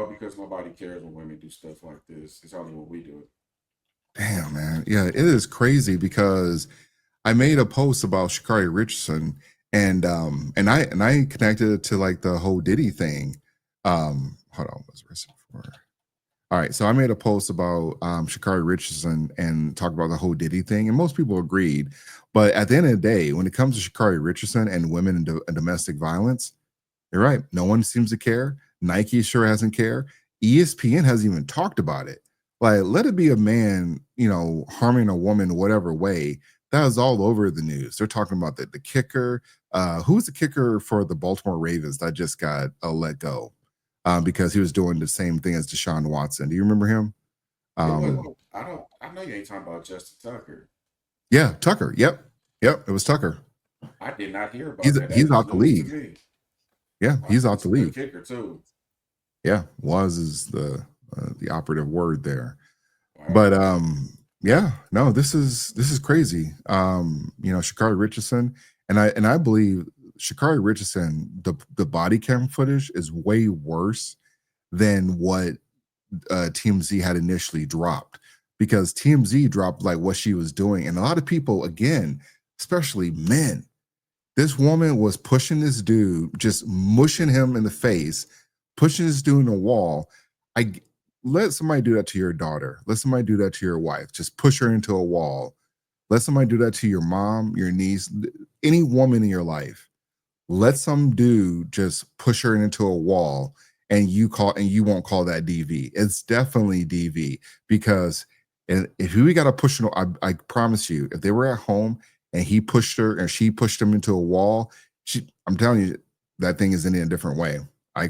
because nobody cares when women do stuff like this. It's only when we do it. Damn, man. Yeah, it is crazy because I made a post about Sha'Carri Richardson and I connected it to like the whole Diddy thing. Hold on, what's the for? All right, so I made a post about Sha'Carri Richardson and talked about the whole Diddy thing, and most people agreed. But at the end of the day, when it comes to Sha'Carri Richardson and women and domestic violence, you're right. No one seems to care. Nike sure hasn't cared. ESPN hasn't even talked about it. Like, let it be a man, harming a woman whatever way. That was all over the news. They're talking about the kicker. Who's the kicker for the Baltimore Ravens that just got let go because he was doing the same thing as Deshaun Watson? Do you remember him? It was. Um, I don't. I know you ain't talking about Justin Tucker. yeah, Tucker. Yep. It was Tucker. I did not hear about He's that. That he's is out the news to league. me. Yeah, Oh, he's out that's the a good league. kicker too. Yeah, was is the operative word there. Wow. But yeah, no, this is crazy. Sha'Carri Richardson, and I believe Sha'Carri Richardson, the body cam footage is way worse than what TMZ had initially dropped, because TMZ dropped like what she was doing, and a lot of people, again, especially men, this woman was pushing this dude, just mushing him in the face, pushing this dude in a wall. I let somebody do that to your daughter. Let somebody do that to your wife. Just push her into a wall. Let somebody do that to your mom, your niece, any woman in your life. Let some dude just push her into a wall, and you won't call that DV. It's definitely DV, because if we got to push, I promise you, if they were at home and he pushed her and she pushed him into a wall, I'm telling you, that thing is in a different way. I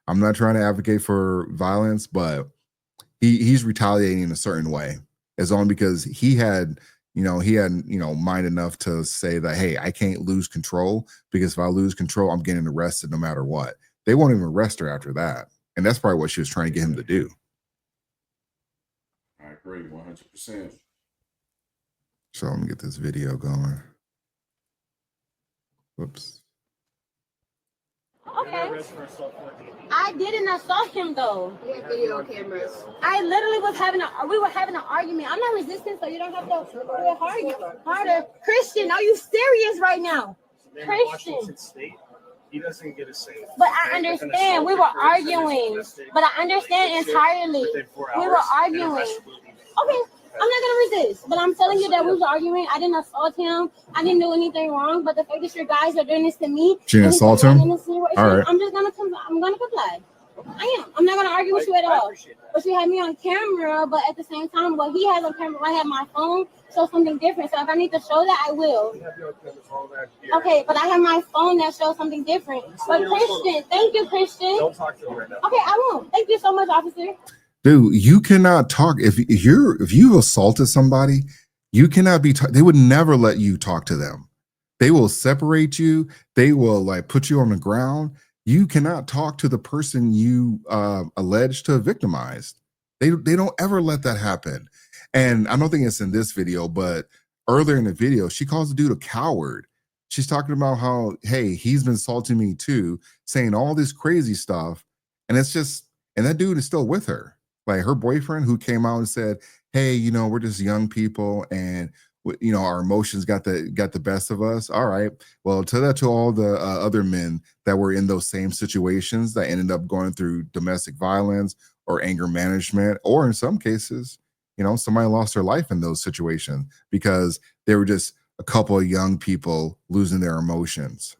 I'm not trying to advocate for violence, but he's retaliating in a certain way. It's only because he had mind enough to say that, hey, I can't lose control, because if I lose control, I'm getting arrested no matter what. They won't even arrest her after that, and that's probably what she was trying to get him to do. I agree 100%. So let me get this video going. Whoops. Okay. I didn't assault him though. We have video cameras. I literally we were having an argument. I'm not resisting, so you don't have to do it harder. Christian, are you serious right now? Christian. He doesn't get a say. But I understand. We were arguing. But I understand entirely. We were arguing. Okay. I'm not gonna resist, but I'm telling you that we was arguing. I didn't assault him. I didn't do anything wrong. But the fact that you guys are doing this to me, She didn't assault him? in this situation, all right. I'm gonna comply. I am. I'm not gonna argue with you at all. But you had me on camera. But at the same time, what he has on camera, I have my phone, show something different. So if I need to show that, I will. Okay, but I have my phone that shows something different. But Christian, thank you, Christian. Don't talk to him right now. Okay, I won't. Thank you so much, officer. Dude, you cannot talk if you assaulted somebody. You cannot be. They would never let you talk to them. They will separate you. They will like put you on the ground. You cannot talk to the person you alleged to have victimized. They don't ever let that happen. And I don't think it's in this video, but earlier in the video, she calls the dude a coward. She's talking about how, hey, he's been assaulting me too, saying all this crazy stuff, and it's just, and that dude is still with her. Like her boyfriend, who came out and said, hey, we're just young people, and our emotions got the best of us. All right, well, tell that to all the other men that were in those same situations that ended up going through domestic violence or anger management, or in some cases, somebody lost their life in those situations because they were just a couple of young people losing their emotions.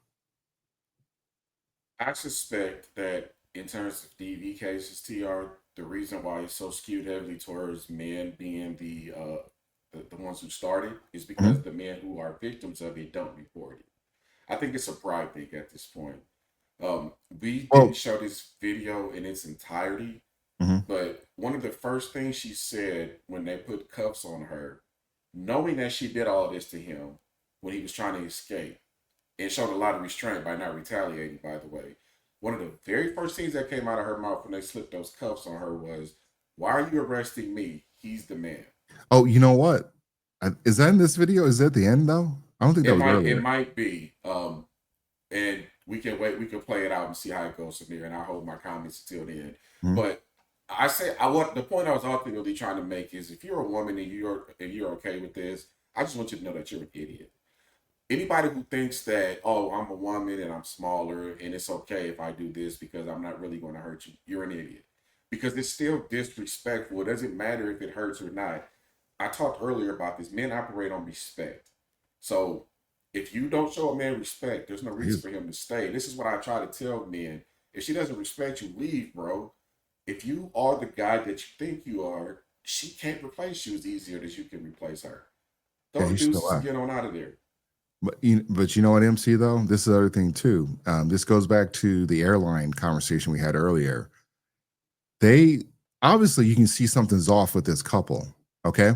I suspect that in terms of DV cases, TR, the reason why it's so skewed heavily towards men being the ones who started is because Mhm. the men who are victims of it don't report it. I think it's a pride thing at this point. We didn't Well, show this video in its entirety, mhm. but one of the first things she said when they put cuffs on her, knowing that she did all this to him when he was trying to escape, and showed a lot of restraint by not retaliating, by the way. One of the very first things that came out of her mouth when they slipped those cuffs on her was, why are you arresting me? He's the man. Oh, you know what? Is that in this video? Is that at the end though? I don't think that was It earlier. might be. And we can wait. We can play it out and see how it goes from there. And I hold my comments until then. Mhm. But I want the point I was ultimately trying to make is if you're a woman and you're okay with this, I just want you to know that you're an idiot. Anybody who thinks that, oh, I'm a woman and I'm smaller and it's okay if I do this because I'm not really going to hurt you, you're an idiot. Because it's still disrespectful. It doesn't matter if it hurts or not. I talked earlier about this. Men operate on respect. So if you don't show a man respect, there's no reason for him to stay. This is what I try to tell men. If she doesn't respect you, leave, bro. If you are the guy that you think you are, she can't replace you as easier as you can replace her. Yeah, Those he should deuces and left. get on out of there. But you know what, MC, though? This is the other thing, too. This goes back to the airline conversation we had earlier. They obviously, you can see something's off with this couple, okay?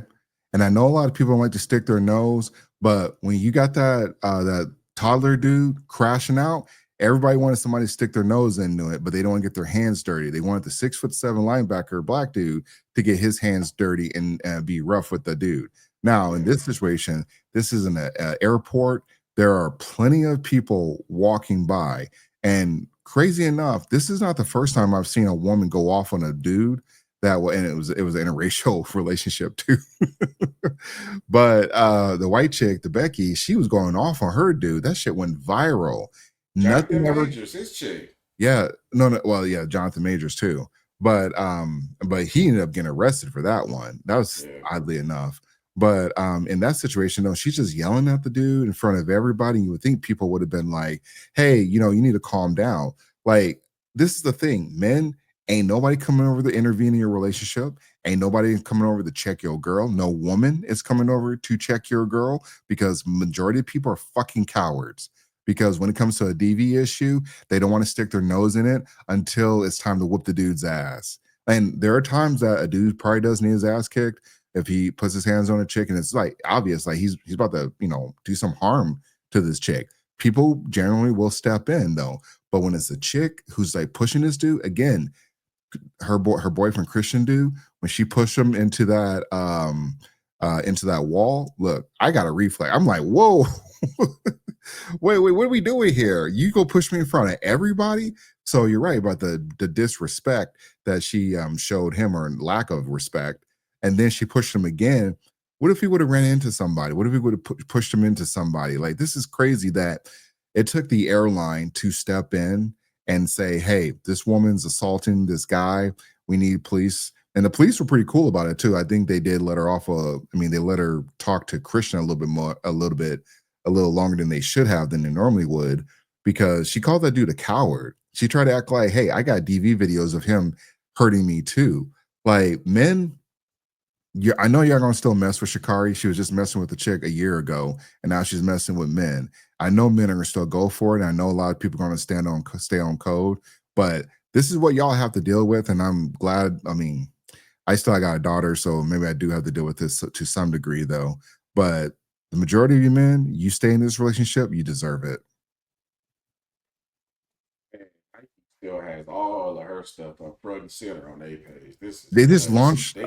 And I know a lot of people don't like to stick their nose, but when you got that toddler dude crashing out, everybody wanted somebody to stick their nose into it, but they don't want to get their hands dirty. They wanted the 6'7" linebacker black dude to get his hands dirty and be rough with the dude. Now, in this situation, this is an airport. There are plenty of people walking by, and crazy enough, this is not the first time I've seen a woman go off on a dude and it was an interracial relationship too. But the white chick, the Becky, she was going off on her dude. That shit went viral. Jonathan Nothing ever. Majors, his chick. Yeah, no, well, yeah, Jonathan Majors too. But he ended up getting arrested for that one. That was oddly enough. But in that situation, though, she's just yelling at the dude in front of everybody. You would think people would have been like, hey, you need to calm down. Like, this is the thing, men, ain't nobody coming over to intervene in your relationship. Ain't nobody coming over to check your girl. No woman is coming over to check your girl because majority of people are fucking cowards. Because when it comes to a DV issue, they don't want to stick their nose in it until it's time to whoop the dude's ass. And there are times that a dude probably does need his ass kicked if he puts his hands on a chick and it's like obvious, like he's about to, do some harm to this chick. People generally will step in though. But when it's a chick who's like pushing this dude, again, her boyfriend Christian dude, when she pushed him into that wall, look, I got a reflex. I'm like, whoa. wait, what are we doing here? You go push me in front of everybody? So you're right about the disrespect that she showed him, or lack of respect. And then she pushed him again. What if he would have ran into somebody? What if he would have pushed him into somebody? Like, this is crazy that it took the airline to step in and say, hey, this woman's assaulting this guy. We need police. And the police were pretty cool about it too. I think they did let her off. They let her talk to Christian a little longer than they should have, than they normally would, because she called that dude a coward. She tried to act like, hey, I got DV videos of him hurting me too. Like, men, I know y'all gonna still mess with Sha'Carri. She was just messing with the chick a year ago, and now she's messing with men. I know men are gonna still go for it. And I know a lot of people are gonna stay on code, but this is what y'all have to deal with. And I'm glad. I still got a daughter, so maybe I do have to deal with this to some degree, though. But the majority of you men, you stay in this relationship, you deserve it. And Nike still has all of her stuff up front and center on their page. They just launched.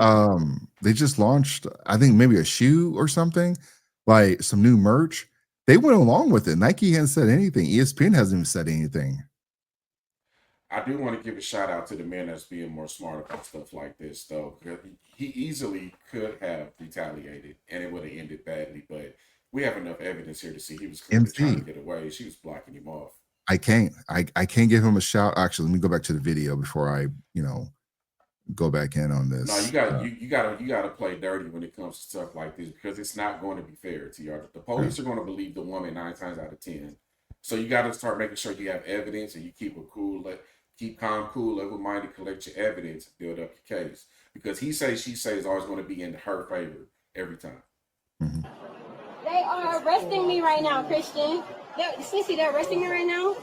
They just launched, I think, maybe a shoe or something, like some new merch. They went along with it. Nike hasn't said anything. ESPN hasn't even said anything. I do want to give a shout out to the men that's being more smart about stuff like this, though. He easily could have retaliated, and it would have ended badly. But we have enough evidence here to see he was clearly trying to get away. She was blocking him off. I can't give him a shout. Actually, let me go back to the video before I, go back in on this. No, you gotta play dirty when it comes to stuff like this, because it's not going to be fair to you. The police are going to believe the woman 9 times out of 10. So you got to start making sure you have evidence and you keep keep calm, cool, level-minded, collect your evidence, build up your case. Because he says, she says is always going to be in her favor every time. Mm-hmm. They are arresting me right now, Christian. Sissy, they're arresting me right now.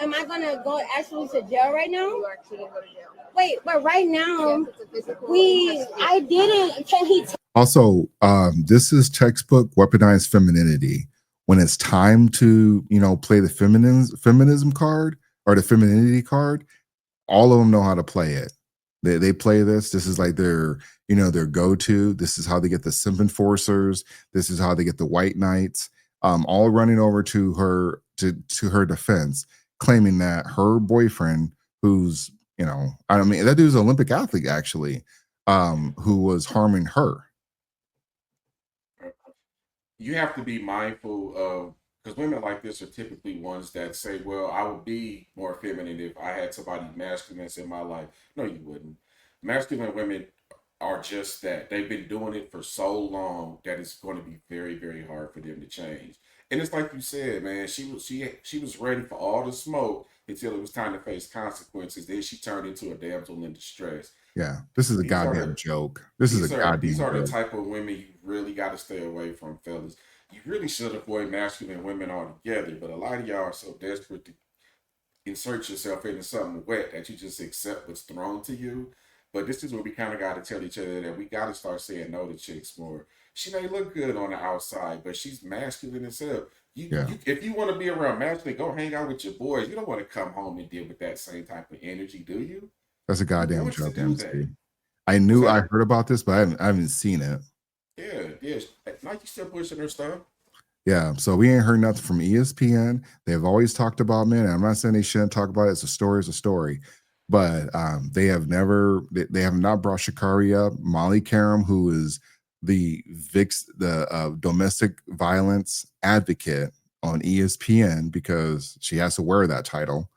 Am I going to go actually to jail right now? You actually going to go to jail. Wait, but right now, Also, this is textbook weaponized femininity. When it's time to, play the feminism card or the femininity card, all of them know how to play it. They play this. This is like their go-to. This is how they get the simp enforcers. This is how they get the white knights, all running over to to her defense, claiming that her boyfriend, who's I mean, that dude's an Olympic athlete actually, who was harming her. You have to be mindful of, because women like this are typically ones that say, "Well, I would be more feminine if I had somebody masculine that's in my life." No, you wouldn't. Masculine women are just that. They've been doing it for so long that it's going to be very, very hard for them to change. And it's like you said, man. She was ready for all the smoke until it was time to face consequences. Then she turned into a damsel in distress. Yeah, this is a These are goddamn the joke. This is a these goddamn are the joke. type of women you really got to stay away from, fellas. You really should avoid masculine women altogether. But a lot of y'all are so desperate to insert yourself into something wet that you just accept what's thrown to you. But this is what we kind of got to tell each other, that we got to start saying no to chicks more. She may look good on the outside, but she's masculine as hell. Yeah, If you want to be around masculine, go hang out with your boys. You don't want to come home and deal with that same type of energy, do you? that's a Who goddamn wants to joke, do that? MC. What's I that? heard about this, but I haven't seen it. Yeah, yeah. Nike still pushing her stuff. Yeah, so we ain't heard nothing from ESPN. They've always talked about men. And I'm not saying they shouldn't talk about it. It's a story, it's a story. But they have never, they have not brought Sha'Carri up. Molly Karam, who is the domestic violence advocate on ESPN, because she has to wear that title.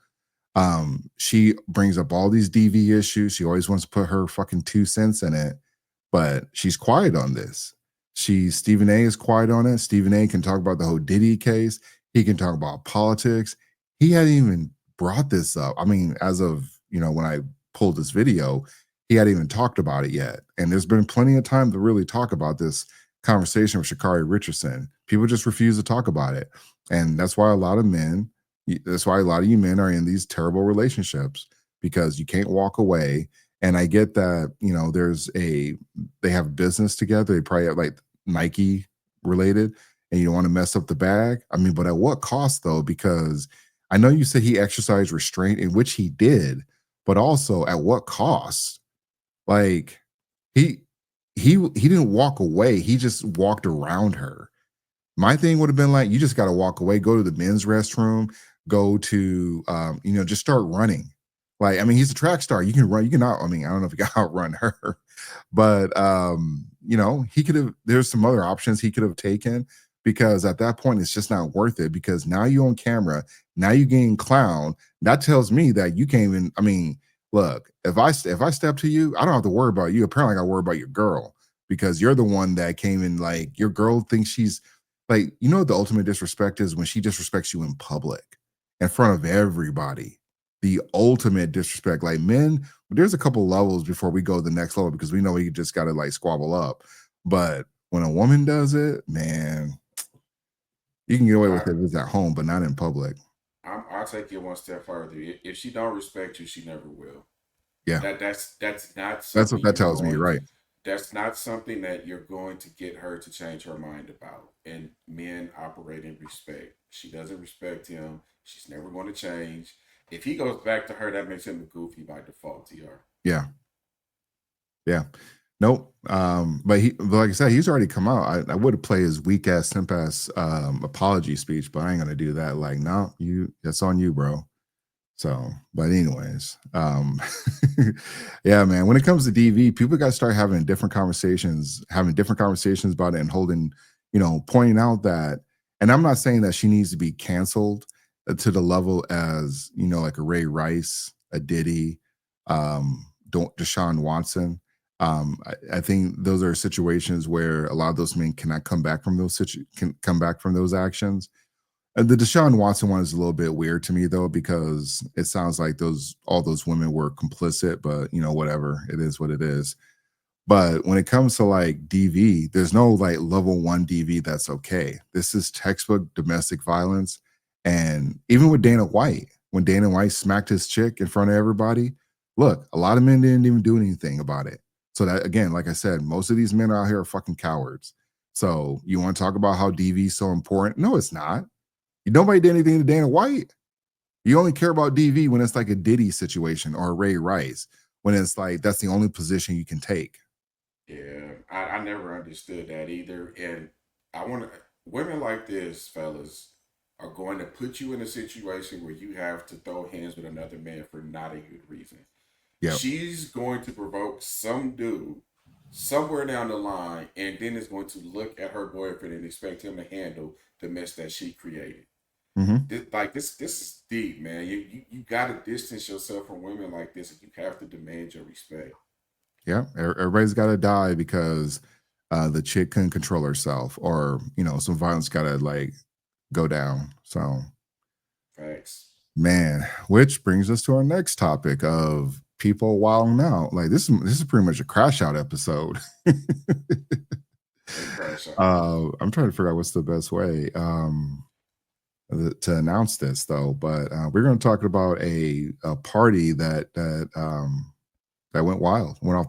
She brings up all these DV issues. She always wants to put her fucking 2 cents in it, but she's quiet on this. Stephen A is quiet on it. Stephen A can talk about the whole Diddy case. He can talk about politics. He hadn't even brought this up. I mean, as of when I pulled this video, he hadn't even talked about it yet. And there's been plenty of time to really talk about this conversation with Sha'Carri Richardson. People just refuse to talk about it. And that's why a lot of you men are in these terrible relationships, because you can't walk away. And I get that, they have business together. They probably have like Nike related, and you don't want to mess up the bag. I mean, but at what cost though? Because I know you said he exercised restraint, in which he did, but also at what cost? Like he he didn't walk away. He just walked around her. My thing would have been like, you just got to walk away, go to the men's restroom, go to, just start running. Like, I mean, he's a track star. You can run, you can out. I mean, I don't know if you can outrun her, but, he could have, there's some other options he could have taken, because at that point, it's just not worth it, because now you're on camera. Now you're getting clown. That tells me that you can't even, I mean, look, if I step to you, I don't have to worry about you. Apparently I got to worry about your girl, because you're the one that came in, like, your girl thinks she's, like, what the ultimate disrespect is? When she disrespects you in public, in front of everybody. The ultimate disrespect. Like, men, there's a couple levels before we go to the next level, because we know we just got to like squabble up. But when a woman does it, man, you can get away with I, it if it's at home, but not in public. I'll take it one step further. If she don't respect you, she never will. Yeah, That's not that's what something that tells me, right? that's not something that you're going to get her to change her mind about. And men operate in respect. She doesn't respect him. She's never going to change. If he goes back to her, that makes him a goofy by default, TR. Yeah, yeah. Nope. But like I said, he's already come out. I would have played his weak ass, simp ass apology speech, but I ain't gonna do that. Like, no, that's on you, bro. So, but anyways, yeah, man. When it comes to DV, people got to start having different conversations about it, and holding, pointing out that. And I'm not saying that she needs to be canceled to the level as like a Ray Rice, a Diddy, Deshaun Watson. I think those are situations where a lot of those men cannot come back from can come back from those actions. The Deshaun Watson one is a little bit weird to me though, because it sounds like all those women were complicit, but whatever, it is what it is. But when it comes to like DV, there's no like level 1 DV that's okay. This is textbook domestic violence. And even with Dana White, when Dana White smacked his chick in front of everybody, look, a lot of men didn't even do anything about it. So that, again, like I said, most of these men out here are fucking cowards. So you want to talk about how DV is so important? No, it's not. Nobody did anything to Dana White. You only care about DV when it's like a Diddy situation or a Ray Rice, when it's like that's the only position you can take. Yeah, I never understood that either. And I want to, women like this, fellas, are going to put you in a situation where you have to throw hands with another man for not a good reason. Yep. She's going to provoke some dude somewhere down the line, and then is going to look at her boyfriend and expect him to handle the mess that she created. Mm-hmm. This is deep, man. You got to distance yourself from women like this, and you have to demand your respect. Yeah. Everybody's got to die because the chick couldn't control herself, or some violence got to like go down. So, Facts. man, which brings us to our next topic of people wilding out. Like this is pretty much a crash out episode. They crash out. I'm trying to figure out what's the best way to announce this, though. But we're going to talk about a party that went wild, went off